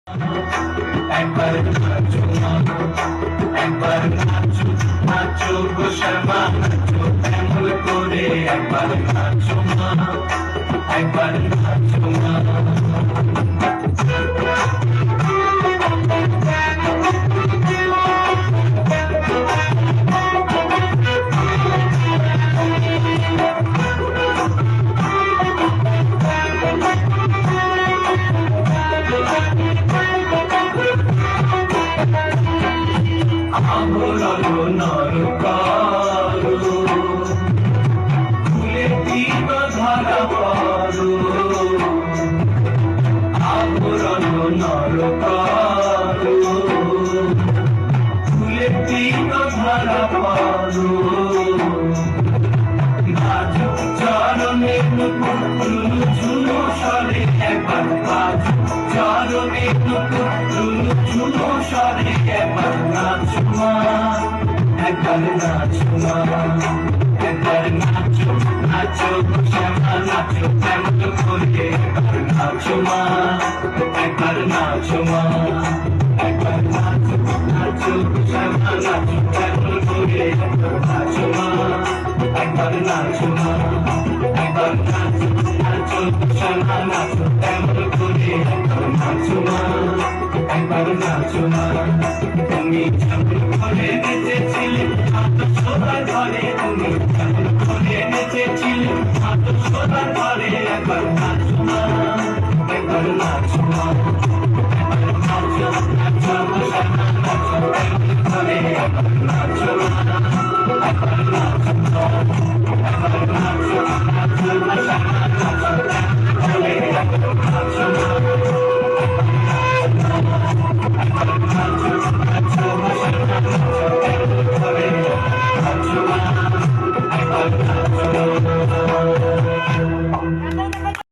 একবার নাচো মা, একবার নাচো নাচো গো শ্যামা নাচো এমন করে একবার নাচো মা, একবার নাচো মা। আবরণ নরকারো খুলে দিল ধরা পড়ো, আবরণ নরকারো খুলে দিল ধরা পড়ো। বাজো চরণে নুপুর ঝুনু ঝুনু স্বরে একবার বাজো চরণে নুপুর ঝুনু ঝুনু স্বরে একবার নাচো মা, একবার নাচো মা, একবার নাচো নাচো গো শ্যামা নাচো এমন করে একবার নাচো মা, একবার নাচো মা, একবার নাচো নাচো গো শ্যামা নাচো এমন করে একবার নাচো মা, একবার নাচো মা, একবার নাচো নাচো গো শ্যামা নাচো এমন করে একবার নাচো মা, একবার নাচো মা। তুমি যেমন করে নেচেছিলে আত সোনার ঘরে, তুমি যেমন করে নেচেছিলে আত সোনার ঘরে একবার নাচো মা, একবার নাচো মা।